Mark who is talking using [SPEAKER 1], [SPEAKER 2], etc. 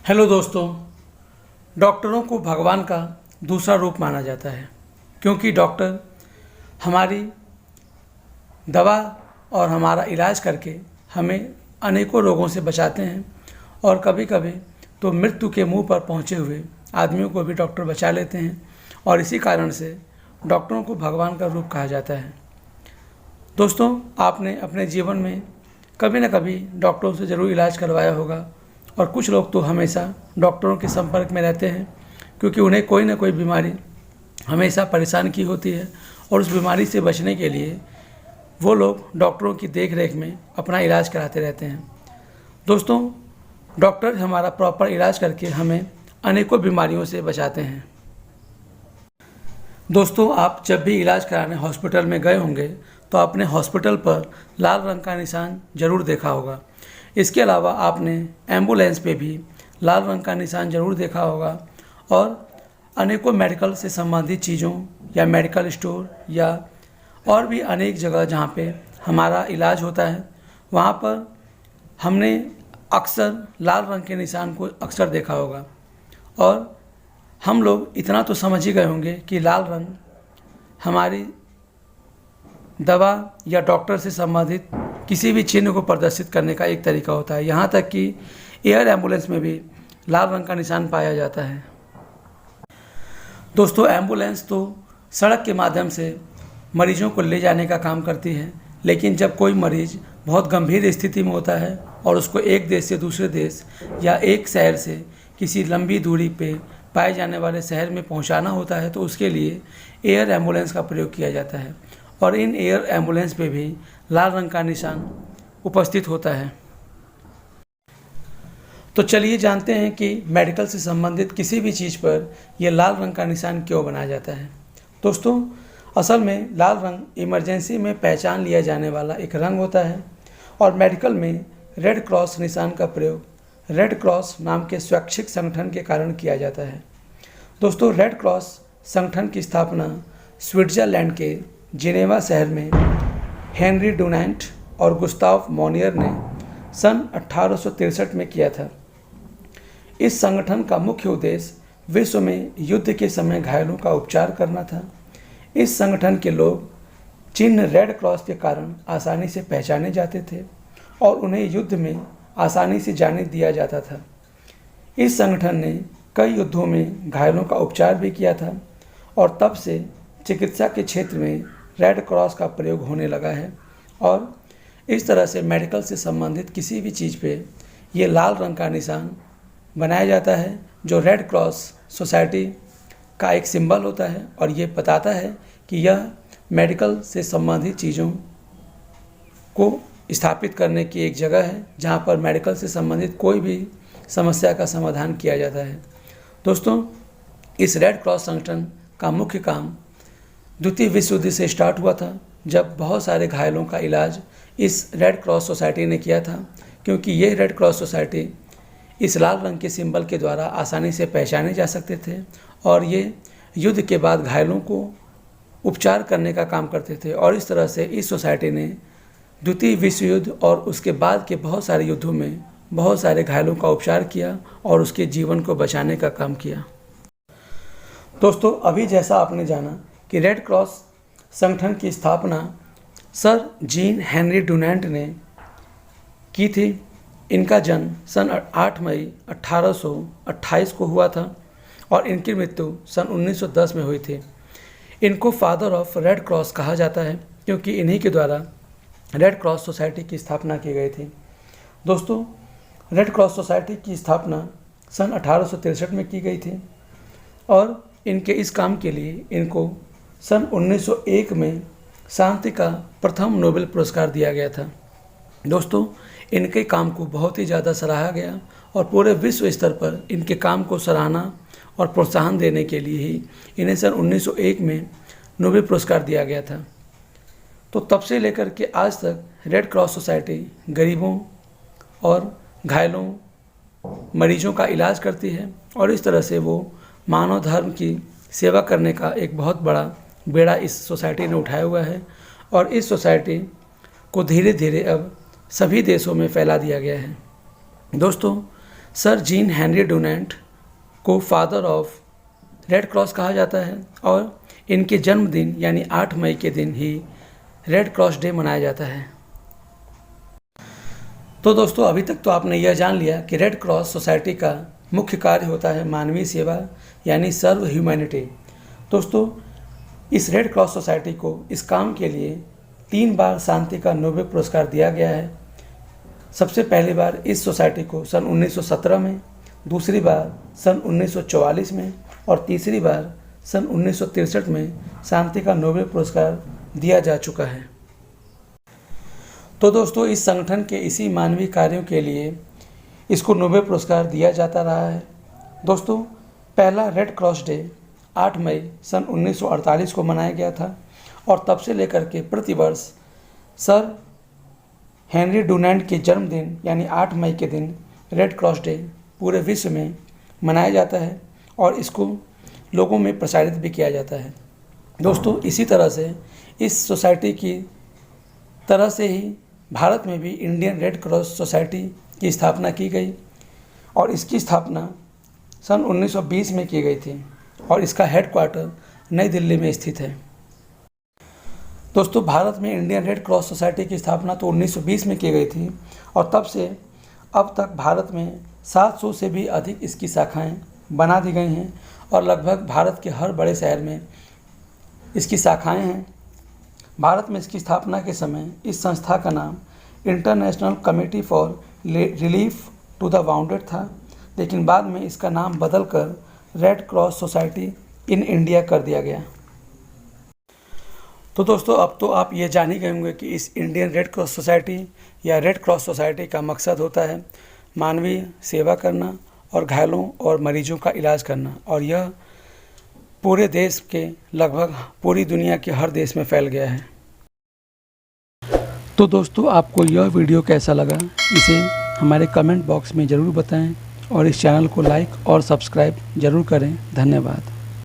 [SPEAKER 1] Hello दोस्तों। डॉक्टरों को भगवान का दूसरा रूप माना जाता है, क्योंकि डॉक्टर हमारी दवा और हमारा इलाज करके हमें अनेकों रोगों से बचाते हैं और कभी कभी तो मृत्यु के मुंह पर पहुंचे हुए आदमियों को भी डॉक्टर बचा लेते हैं और इसी कारण से डॉक्टरों को भगवान का रूप कहा जाता है। दोस्तों, आपने अपने जीवन में कभी न कभी डॉक्टरों से ज़रूर इलाज करवाया होगा और कुछ लोग तो हमेशा डॉक्टरों के संपर्क में रहते हैं, क्योंकि उन्हें कोई ना कोई बीमारी हमेशा परेशान की होती है और उस बीमारी से बचने के लिए वो लोग डॉक्टरों की देख रेख में अपना इलाज कराते रहते हैं। दोस्तों, डॉक्टर हमारा प्रॉपर इलाज करके हमें अनेकों बीमारियों से बचाते हैं। दोस्तों, आप जब भी इलाज कराने हॉस्पिटल में गए होंगे तो आपने हॉस्पिटल पर लाल रंग का निशान ज़रूर देखा होगा। इसके अलावा आपने एम्बुलेंस पे भी लाल रंग का निशान ज़रूर देखा होगा और अनेकों मेडिकल से संबंधित चीज़ों या मेडिकल स्टोर या और भी अनेक जगह जहाँ पे हमारा इलाज होता है, वहाँ पर हमने अक्सर लाल रंग के निशान को अक्सर देखा होगा। और हम लोग इतना तो समझ ही गए होंगे कि लाल रंग हमारी दवा या डॉक्टर से संबंधित किसी भी चिन्ह को प्रदर्शित करने का एक तरीका होता है। यहाँ तक कि एयर एम्बुलेंस में भी लाल रंग का निशान पाया जाता है। दोस्तों, एम्बुलेंस तो सड़क के माध्यम से मरीजों को ले जाने का काम करती है, लेकिन जब कोई मरीज बहुत गंभीर स्थिति में होता है और उसको एक देश से दूसरे देश या एक शहर से किसी लंबी दूरी पे पाए जाने वाले शहर में पहुंचाना होता है, तो उसके लिए एयर एम्बुलेंस का प्रयोग किया जाता है और इन एयर एम्बुलेंस पे भी लाल रंग का निशान उपस्थित होता है। तो चलिए जानते हैं कि मेडिकल से संबंधित किसी भी चीज़ पर यह लाल रंग का निशान क्यों बनाया जाता है। दोस्तों, असल में लाल रंग इमरजेंसी में पहचान लिया जाने वाला एक रंग होता है और मेडिकल में रेड क्रॉस निशान का प्रयोग रेड क्रॉस नाम के स्वैच्छिक संगठन के कारण किया जाता है। दोस्तों, रेड क्रॉस संगठन की स्थापना स्विट्ज़रलैंड के जिनेवा शहर में हेनरी डुनांट और गुस्ताव मोनियर ने सन 1863 में किया था। इस संगठन का मुख्य उद्देश्य विश्व में युद्ध के समय घायलों का उपचार करना था। इस संगठन के लोग चिन्ह रेड क्रॉस के कारण आसानी से पहचाने जाते थे और उन्हें युद्ध में आसानी से जाने दिया जाता था। इस संगठन ने कई युद्धों में घायलों का उपचार भी किया था और तब से चिकित्सा के क्षेत्र में रेड क्रॉस का प्रयोग होने लगा है और इस तरह से मेडिकल से संबंधित किसी भी चीज़ पे ये लाल रंग का निशान बनाया जाता है, जो रेड क्रॉस सोसाइटी का एक सिंबल होता है और ये बताता है कि यह मेडिकल से संबंधित चीज़ों को स्थापित करने की एक जगह है जहाँ पर मेडिकल से संबंधित कोई भी समस्या का समाधान किया जाता है। दोस्तों, इस रेड क्रॉस संगठन का मुख्य काम द्वितीय विश्व युद्ध से स्टार्ट हुआ था, जब बहुत सारे घायलों का इलाज इस रेड क्रॉस सोसाइटी ने किया था, क्योंकि ये रेड क्रॉस सोसाइटी इस लाल रंग के सिंबल के द्वारा आसानी से पहचाने जा सकते थे और ये युद्ध के बाद घायलों को उपचार करने का काम करते थे और इस तरह से इस सोसाइटी ने द्वितीय विश्व युद्ध और उसके बाद के बहुत सारे युद्धों में बहुत सारे घायलों का उपचार किया और उसके जीवन को बचाने का काम किया। दोस्तों, अभी जैसा आपने जाना कि रेड क्रॉस संगठन की स्थापना सर जीन हेनरी डुनांट ने की थी। इनका जन्म सन 8 मई 1828 को हुआ था और इनकी मृत्यु सन 1910 में हुई थी। इनको फादर ऑफ रेड क्रॉस कहा जाता है, क्योंकि इन्हीं के द्वारा रेड क्रॉस सोसाइटी की स्थापना की गई थी। दोस्तों, रेड क्रॉस सोसाइटी की स्थापना सन 1863 में की गई थी और इनके इस काम के लिए इनको सन 1901 में शांति का प्रथम नोबेल पुरस्कार दिया गया था। दोस्तों, इनके काम को बहुत ही ज़्यादा सराहा गया और पूरे विश्व स्तर पर इनके काम को सराहना और प्रोत्साहन देने के लिए ही इन्हें सन 1901 में नोबेल पुरस्कार दिया गया था। तो तब से लेकर के आज तक रेड क्रॉस सोसाइटी गरीबों और घायलों मरीजों का इलाज करती है और इस तरह से वो मानव धर्म की सेवा करने का एक बहुत बड़ा बेड़ा इस सोसाइटी ने उठाया हुआ है और इस सोसाइटी को धीरे धीरे अब सभी देशों में फैला दिया गया है। दोस्तों, सर जीन हेनरी डुनेंट को फादर ऑफ रेड क्रॉस कहा जाता है और इनके जन्मदिन यानी 8 मई के दिन ही रेड क्रॉस डे मनाया जाता है। तो दोस्तों अभी तक तो आपने यह जान लिया कि रेड क्रॉस सोसाइटी का मुख्य कार्य होता है मानवीय सेवा यानी सर्व ह्यूमैनिटी। दोस्तों इस रेड क्रॉस सोसाइटी को इस काम के लिए 3 बार शांति का नोबेल पुरस्कार दिया गया है। सबसे पहली बार इस सोसाइटी को सन 1917 में, दूसरी बार सन 1944 में और तीसरी बार सन 1963 में शांति का नोबेल पुरस्कार दिया जा चुका है। तो दोस्तों इस संगठन के इसी मानवीय कार्यों के लिए इसको नोबेल पुरस्कार दिया जाता रहा है। दोस्तों पहला रेड क्रॉस डे 8 मई सन 1948 को मनाया गया था और तब से लेकर के प्रतिवर्ष सर हेनरी डुनेंट के जन्मदिन यानी 8 मई के दिन रेड क्रॉस डे पूरे विश्व में मनाया जाता है और इसको लोगों में प्रसारित भी किया जाता है। दोस्तों इसी तरह से इस सोसाइटी की तरह से ही भारत में भी इंडियन रेड क्रॉस सोसाइटी की स्थापना की गई और इसकी स्थापना सन 1920 में की गई थी और इसका हेडक्वार्टर नई दिल्ली में स्थित है। दोस्तों भारत में इंडियन रेड क्रॉस सोसाइटी की स्थापना तो 1920 में की गई थी और तब से अब तक भारत में 700 से भी अधिक इसकी शाखाएं बना दी गई हैं और लगभग भारत के हर बड़े शहर में इसकी शाखाएं हैं। भारत में इसकी स्थापना के समय इस संस्था का नाम international committee for relief to the wounded था, लेकिन बाद में इसका नाम बदलकर red cross society in India कर दिया गया। तो दोस्तों अब तो आप ये जान ही गए होंगे कि इस इंडियन रेड क्रॉस सोसाइटी या रेड क्रॉस सोसाइटी का मकसद होता है मानवीय सेवा करना और घायलों और मरीजों का इलाज करना, और यह पूरे देश के लगभग पूरी दुनिया के हर देश में फैल गया है। तो दोस्तों आपको यह वीडियो कैसा लगा इसे हमारे कमेंट बॉक्स में ज़रूर बताएं और इस चैनल को लाइक और सब्सक्राइब ज़रूर करें। धन्यवाद।